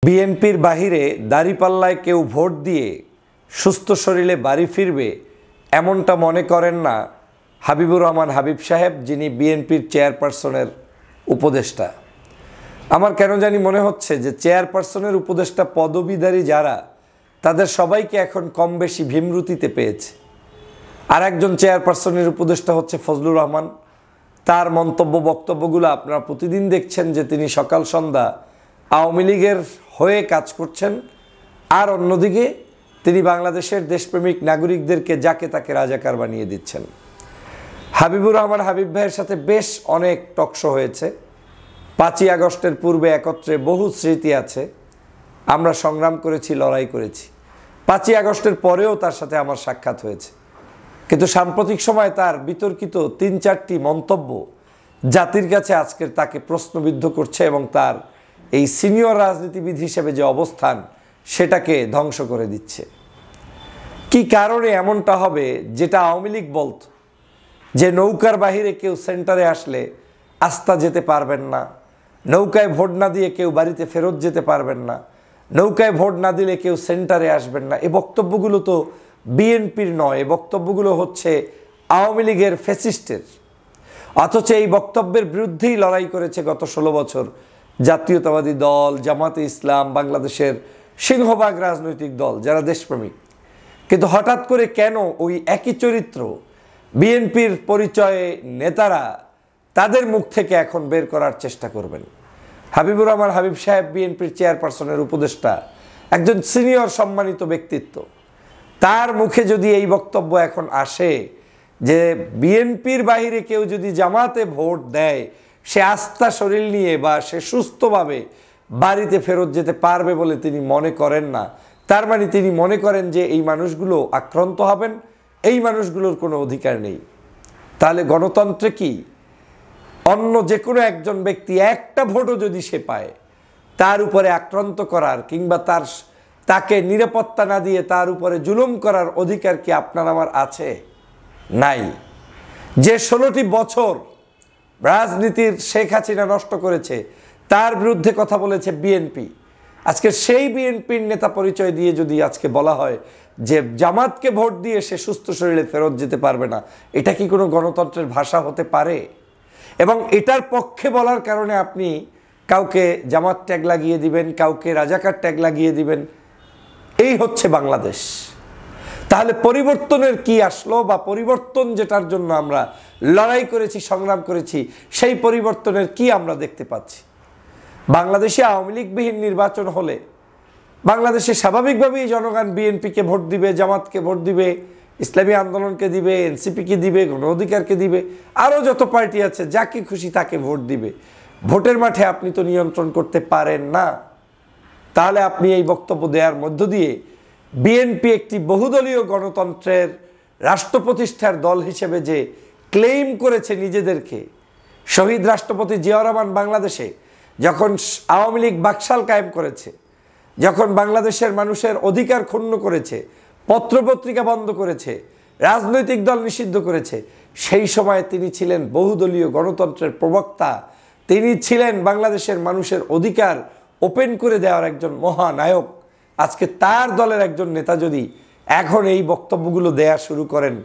বিএনপির বাহিরে দাঁড়িপাল্লায় কেউ ভোট দিয়ে সুস্থ শরীরে বাড়ি ফিরবে এমনটা মনে করেন না হাবিবুর রহমান হাবিব সাহেব, যিনি বিএনপির চেয়ারপারসনের উপদেষ্টা। আমার কেন জানি মনে হচ্ছে যে চেয়ারপারসনের উপদেষ্টা পদবীধারী যারা, তাদের সবাইকে এখন কম বেশি ভীমরুতিতে পেয়েছে। আর একজন চেয়ারপারসনের উপদেষ্টা হচ্ছে ফজলুর রহমান। তার মন্তব্য বক্তব্যগুলো আপনারা প্রতিদিন দেখছেন যে তিনি সকাল সন্ধ্যা আওয়ামী লীগের হয়ে কাজ করছেন, আর অন্যদিকে তিনি বাংলাদেশের দেশপ্রেমিক নাগরিকদেরকে যাকে তাকে রাজাকার বানিয়ে দিচ্ছেন। হাবিবুর রহমান হাবিব ভাইয়ের সাথে বেশ অনেক টকশো হয়েছে। 5ই আগস্টের পূর্বে একত্রে বহু স্মৃতি আছে, আমরা সংগ্রাম করেছি, লড়াই করেছি। 5ই আগস্টের পরেও তার সাথে আমার সাক্ষাৎ হয়েছে, কিন্তু সাম্প্রতিক সময় তার বিতর্কিত 3-4টি মন্তব্য জাতির কাছে আজকের তাকে প্রশ্নবিদ্ধ করছে এবং তার এই সিনিয়র রাজনীতিবিদ হিসেবে যে অবস্থান সেটাকে ধ্বংস করে দিচ্ছে। কি কারণে এমনটা হবে? যেটা আওয়ামী লীগ বলত যে নৌকার বাহিরে কেউ সেন্টারে আসলে আস্থা যেতে পারবেন না, নৌকায় ভোট না দিয়ে কেউ বাড়িতে ফেরত যেতে পারবেন না, নৌকায় ভোট না দিলে কেউ সেন্টারে আসবেন না, এই বক্তব্যগুলো তো বিএনপির নয়, এই বক্তব্যগুলো হচ্ছে আওয়ামী লীগের ফ্যাসিস্টের। অথচ এই বক্তব্যের বিরুদ্ধেই লড়াই করেছে গত 16 বছর জাতীয়তাবাদী দল, জামাতে ইসলাম, বাংলাদেশের সিংহভাগ রাজনৈতিক দল যারা দেশপ্রেমিক। কিন্তু হঠাৎ করে কেন ওই একই চরিত্র বিএনপির পরিচয়ে নেতারা তাদের মুখ থেকে এখন বের করার চেষ্টা করবেন? হাবিবুর রহমান হাবিব সাহেব বিএনপির চেয়ারপারসনের উপদেষ্টা, একজন সিনিয়র সম্মানিত ব্যক্তিত্ব। তার মুখে যদি এই বক্তব্য এখন আসে যে বিএনপির বাইরে কেউ যদি জামাতে ভোট দেয় সে আস্থা শরীর নিয়ে বা সে সুস্থভাবে বাড়িতে ফেরত যেতে পারবে বলে তিনি মনে করেন না, তার মানে তিনি মনে করেন যে এই মানুষগুলো আক্রান্ত হবেন, এই মানুষগুলোর কোনো অধিকার নেই। তাহলে গণতন্ত্রে কি অন্য যে কোনো একজন ব্যক্তি একটা ভোটও যদি সে পায় তার উপরে আক্রান্ত করার কিংবা তাকে নিরাপত্তা না দিয়ে তার উপরে জুলুম করার অধিকার কি আপনার আমার আছে? নাই। যে 16টি বছর রাজনীতির শেখ হাসিনা নষ্ট করেছে তার বিরুদ্ধে কথা বলেছে বিএনপি। আজকে সেই বিএনপির নেতা পরিচয় দিয়ে যদি আজকে বলা হয় যে জামাতকে ভোট দিয়ে সে সুস্থ শরীরে ফেরত যেতে পারবে না, এটা কি কোনো গণতন্ত্রের ভাষা হতে পারে? এবং এটার পক্ষে বলার কারণে আপনি কাউকে জামাত ট্যাগ লাগিয়ে দিবেন, কাউকে রাজাকার ট্যাগ লাগিয়ে দিবেন। এই হচ্ছে বাংলাদেশ। তাহলে পরিবর্তনের কি আসলো, বা পরিবর্তন যেটার জন্য আমরা লড়াই করেছি, সংগ্রাম করেছি, সেই পরিবর্তনের কি আমরা দেখতে পাচ্ছি? বাংলাদেশে আওয়ামী লীগবিহীন নির্বাচন হলে বাংলাদেশে স্বাভাবিকভাবেই জনগণ বিএনপিকে ভোট দিবে, জামাতকে ভোট দিবে, ইসলামী আন্দোলনকে দিবে, এনসিপিকে দিবে, গণ অধিকারকে দিবে, আরও যত পার্টি আছে যাকে খুশি তাকে ভোট দিবে। ভোটের মাঠে আপনি তো নিয়ন্ত্রণ করতে পারেন না। তাহলে আপনি এই বক্তব্য দেওয়ার মধ্য দিয়ে বিএনপি একটি বহুদলীয় গণতন্ত্রের রাষ্ট্র প্রতিষ্ঠার দল হিসেবে যে ক্লেইম করেছে নিজেদেরকে, শহীদ রাষ্ট্রপতি জিয়াউর রহমান বাংলাদেশে যখন আওয়ামী লীগ বাকশাল কায়েম করেছে, যখন বাংলাদেশের মানুষের অধিকার ক্ষুণ্ণ করেছে, পত্রপত্রিকা বন্ধ করেছে, রাজনৈতিক দল নিষিদ্ধ করেছে, সেই সময় তিনি ছিলেন বহুদলীয় গণতন্ত্রের প্রবক্তা। তিনি ছিলেন বাংলাদেশের মানুষের অধিকার ওপেন করে দেওয়ার একজন মহানায়ক। আজকে তার দলের একজন নেতা যদি এখন এই বক্তব্যগুলো দেয়া শুরু করেন,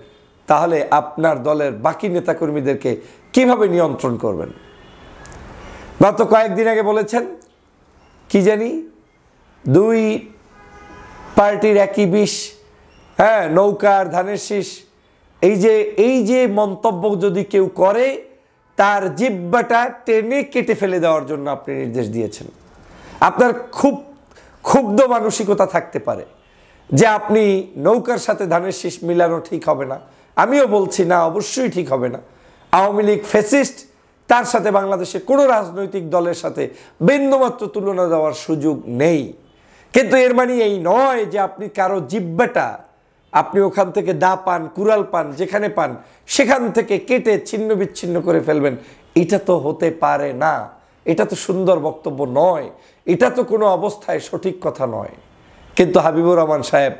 তাহলে আপনার দলের বাকি নেতাকর্মীদেরকে কিভাবে নিয়ন্ত্রণ করবেন? গত কয়েকদিন আগে বলেছেন কি জানি, 2 পার্টির একই বিষ, হ্যাঁ, নৌকার ধানের শীষ। এই যে মন্তব্য যদি কেউ করে তার জিহ্বাটা টেনে কেটে ফেলে দেওয়ার জন্য আপনি নির্দেশ দিয়েছেন। আপনার খুব ক্ষুব্ধ মানসিকতা থাকতে পারে যে আপনি নৌকার সাথে ধানের শীষ মিলানো ঠিক হবে না। আমিও বলছি না, অবশ্যই ঠিক হবে না। আওয়ামী লীগ ফ্যাসিস্ট, তার সাথে বাংলাদেশে কোনো রাজনৈতিক দলের সাথে বিন্দুমাত্র তুলনা দেওয়ার সুযোগ নেই। কিন্তু এর মানে এই নয় যে আপনি কারো জিহ্বাটা আপনি ওখান থেকে দা পান, কুড়াল পান, যেখানে পান সেখান থেকে কেটে ছিন্ন বিচ্ছিন্ন করে ফেলবেন। এটা তো হতে পারে না। এটা তো সুন্দর বক্তব্য নয়, এটা তো কোনো অবস্থায় সঠিক কথা নয়। কিন্তু হাবিবুর রহমান সাহেব,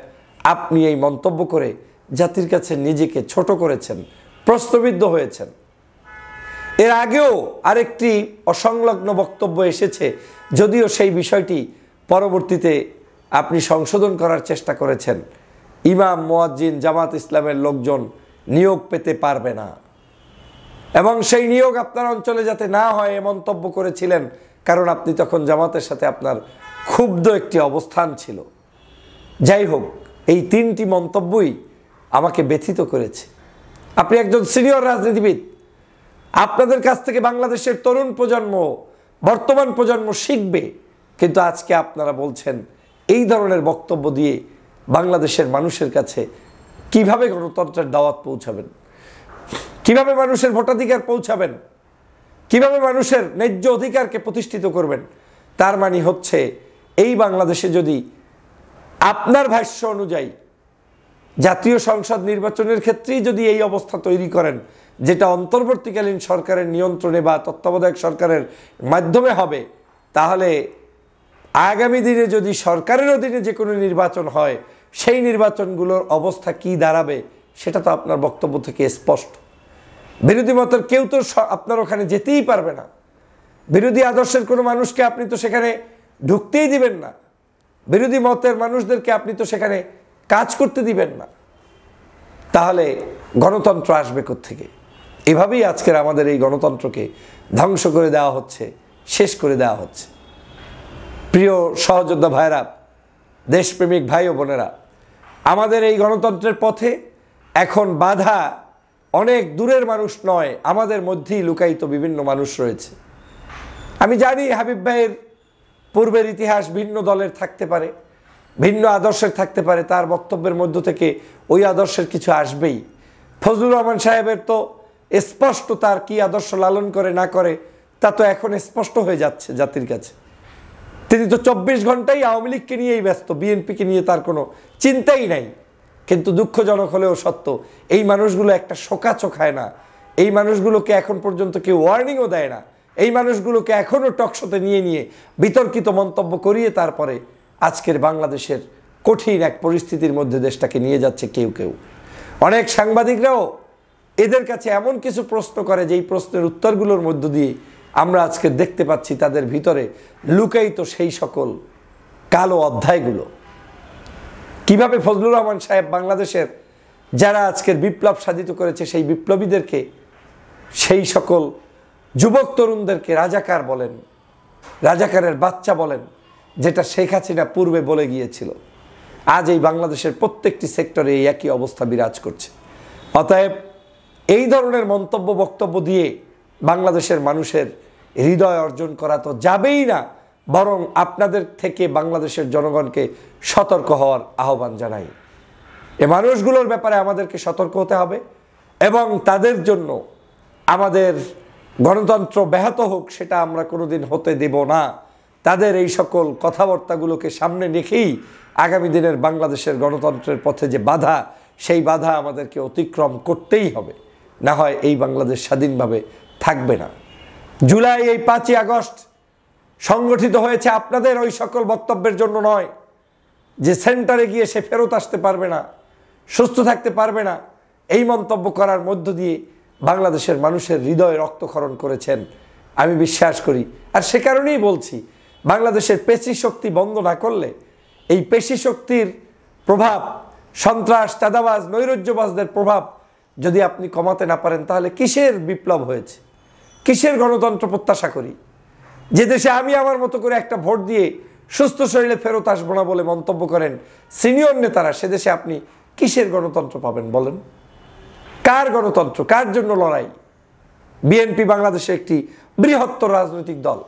আপনি এই মন্তব্য করে জাতির কাছে নিজেকে ছোট করেছেন, প্রশ্নবিদ্ধ হয়েছেন। এর আগেও আরেকটি অসংলগ্ন বক্তব্য এসেছে, যদিও সেই বিষয়টি পরবর্তীতে আপনি সংশোধন করার চেষ্টা করেছেন, ইমাম মুয়াজ্জিন জামাত ইসলামের লোকজন নিয়োগ পেতে পারবে না, এবং সেই নিয়োগ আপনার অঞ্চলে যাতে না হয় এ মন্তব্য করেছিলেন, কারণ আপনি তখন জামাতের সাথে আপনার ক্ষুব্ধ একটি অবস্থান ছিল। যাই হোক, এই 3টি মন্তব্যই আমাকে ব্যথিত করেছে। আপনি একজন সিনিয়র রাজনীতিবিদ, আপনাদের কাছ থেকে বাংলাদেশের তরুণ প্রজন্ম, বর্তমান প্রজন্ম শিখবে, কিন্তু আজকে আপনারা বলছেন এই ধরনের বক্তব্য দিয়ে বাংলাদেশের মানুষের কাছে কিভাবে গণতন্ত্রের দাওয়াত পৌঁছাবেন, কিভাবে মানুষের ভোটাধিকার পৌঁছাবেন, কিভাবে মানুষের ন্যায্য অধিকারকে প্রতিষ্ঠিত করবেন। তার মানে হচ্ছে এই বাংলাদেশে যদি আপনার ভাষ্য অনুযায়ী জাতীয় সংসদ নির্বাচনের ক্ষেত্রেই যদি এই অবস্থা তৈরি করেন, যেটা অন্তর্বর্তীকালীন সরকারের নিয়ন্ত্রণে বা তত্ত্বাবধায়ক সরকারের মাধ্যমে হবে, তাহলে আগামী দিনে যদি সরকারের অধীনে যে কোনো নির্বাচন হয়, সেই নির্বাচনগুলোর অবস্থা কি দাঁড়াবে সেটা তো আপনার বক্তব্য থেকে স্পষ্ট। বিরোধী মতের কেউ তো আপনার ওখানে যেতেই পারবে না, বিরোধী আদর্শের কোনো মানুষকে আপনি তো সেখানে ঢুকতেই দিবেন না, বিরোধী মতের মানুষদেরকে আপনি তো সেখানে কাজ করতে দিবেন না, তাহলে গণতন্ত্র আসবে কোত্থেকে? এভাবেই আজকের আমাদের এই গণতন্ত্রকে ধ্বংস করে দেওয়া হচ্ছে, শেষ করে দেওয়া হচ্ছে। প্রিয় সহযোদ্ধা ভাইরা, দেশপ্রেমিক ভাই ও বোনেরা, আমাদের এই গণতন্ত্রের পথে এখন বাধা অনেক দূরের মানুষ নয়, আমাদের মধ্যেই লুকায়িত বিভিন্ন মানুষ রয়েছে। আমি জানি হাবিব ভাইয়ের পূর্বের ইতিহাস ভিন্ন দলের থাকতে পারে, ভিন্ন আদর্শের থাকতে পারে, তার বক্তব্যের মধ্য থেকে ওই আদর্শের কিছু আসবেই। ফজলুর রহমান সাহেবের তো স্পষ্ট তার কি আদর্শ লালন করে না করে তা তো এখন স্পষ্ট হয়ে যাচ্ছে জাতির কাছে। তিনি তো 24 ঘন্টাই আওয়ামী লীগকে নিয়েই ব্যস্ত, বিএনপিকে নিয়ে তার কোনো চিন্তাই নাই। কিন্তু দুঃখজনক হলেও সত্য, এই মানুষগুলো একটা শোকাচো খায় না, এই মানুষগুলোকে এখন পর্যন্ত কেউ ওয়ার্নিংও দেয় না, এই মানুষগুলোকে এখনও টকশোতে নিয়ে নিয়ে বিতর্কিত মন্তব্য করিয়ে তারপরে আজকের বাংলাদেশের কঠিন এক পরিস্থিতির মধ্যে দেশটাকে নিয়ে যাচ্ছে কেউ কেউ। অনেক সাংবাদিকরাও এদের কাছে এমন কিছু প্রশ্ন করে যেই প্রশ্নের উত্তরগুলোর মধ্য দিয়ে আমরা আজকে দেখতে পাচ্ছি তাদের ভিতরে লুকায়িত সেই সকল কালো অধ্যায়গুলো। কিভাবে ফজলুর রহমান সাহেব বাংলাদেশের যারা আজকের বিপ্লব সাধিত করেছে সেই বিপ্লবীদেরকে, সেই সকল যুবক তরুণদেরকে রাজাকার বলেন, রাজাকারের বাচ্চা বলেন, যেটা শেখ হাসিনা পূর্বে বলে গিয়েছিল। আজ এই বাংলাদেশের প্রত্যেকটি সেক্টরে এই একই অবস্থা বিরাজ করছে। অতএব এই ধরনের মন্তব্য বক্তব্য দিয়ে বাংলাদেশের মানুষের হৃদয় অর্জন করা তো যাবেই না, বরং আপনাদের থেকে বাংলাদেশের জনগণকে সতর্ক হওয়ার আহ্বান জানাই। এ মানুষগুলোর ব্যাপারে আমাদেরকে সতর্ক হতে হবে এবং তাদের জন্য আমাদের গণতন্ত্র ব্যাহত হোক সেটা আমরা কোনোদিন হতে দেব না। তাদের এই সকল কথাবার্তাগুলোকে সামনে রেখেই আগামী দিনের বাংলাদেশের গণতন্ত্রের পথে যে বাধা, সেই বাধা আমাদেরকে অতিক্রম করতেই হবে, না হয় এই বাংলাদেশ স্বাধীনভাবে থাকবে না। জুলাই এই 5ই আগস্ট সংগঠিত হয়েছে আপনাদের ওই সকল বক্তব্যের জন্য নয় যে সেন্টারে গিয়ে সে ফেরত আসতে পারবে না, সুস্থ থাকতে পারবে না, এই মন্তব্য করার মধ্য দিয়ে বাংলাদেশের মানুষের হৃদয় রক্তক্ষরণ করেছেন আমি বিশ্বাস করি। আর সে কারণেই বলছি, বাংলাদেশের পেশি শক্তি বন্ধ না করলে, এই পেশি শক্তির প্রভাব, সন্ত্রাস, চাঁদাবাজ, নৈরাজ্যবাজদের প্রভাব যদি আপনি কমাতে না পারেন, তাহলে কিসের বিপ্লব হয়েছে, কিসের গণতন্ত্র প্রত্যাশা করি? যে দেশে আমি আমার মতো করে একটা ভোট দিয়ে সুস্থ শরীরে ফেরত আসবো না বলে মন্তব্য করেন সিনিয়র নেতারা, সে দেশে আপনি কিসের গণতন্ত্র পাবেন বলেন? কার গণতন্ত্র, কার জন্য লড়াই? বিএনপি বাংলাদেশে একটি বৃহত্তর রাজনৈতিক দল,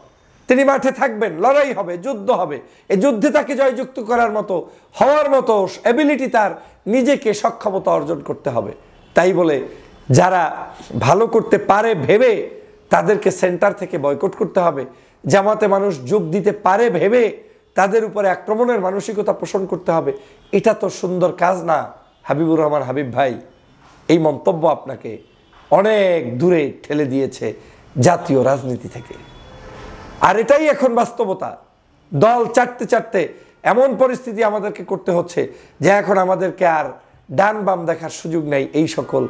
তিনি মাঠে থাকবেন, লড়াই হবে, যুদ্ধ হবে। এই যুদ্ধে তাকে জয়যুক্ত করার মতো, হওয়ার মতো এবিলিটি তার নিজেকে সক্ষমতা অর্জন করতে হবে। তাই বলে যারা ভালো করতে পারে ভেবে তাদেরকে সেন্টার থেকে বয়কট করতে হবে, জামাতে মানুষ যোগ দিতে পারে ভেবে তাদের উপরে আক্রমণের মানসিকতা পোষণ করতে হবে, এটা তো সুন্দর কাজ না হাবিবুর রহমান হাবিব ভাই। এই মন্তব্য আপনাকে অনেক দূরে ঠেলে দিয়েছে জাতীয় রাজনীতি থেকে। আর এটাই এখন বাস্তবতা। দল চাটতে চাটতে এমন পরিস্থিতি আমাদেরকে করতে হচ্ছে যে এখন আমাদেরকে আর ডান বাম দেখার সুযোগ নেই, এই সকল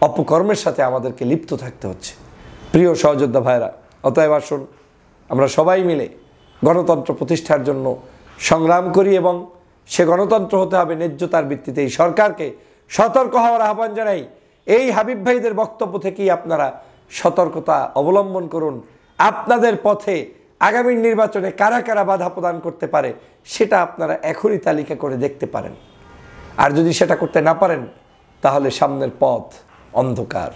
অপকর্মের সাথে আমাদেরকে লিপ্ত থাকতে হচ্ছে। প্রিয় সহযোদ্ধা ভাইরা, অতএব আসুন আমরা সবাই মিলে গণতন্ত্র প্রতিষ্ঠার জন্য সংগ্রাম করি এবং সে গণতন্ত্র হতে হবে ন্যায্যতার ভিত্তিতে। এই সরকারকে সতর্ক হওয়ার আহ্বান জানাই। এই হাবিব ভাইদের বক্তব্য থেকেই আপনারা সতর্কতা অবলম্বন করুন। আপনাদের পথে আগামী নির্বাচনে কারা কারা বাধা প্রদান করতে পারে সেটা আপনারা এখনই তালিকা করে দেখতে পারেন। আর যদি সেটা করতে না পারেন তাহলে সামনের পথ অন্ধকার।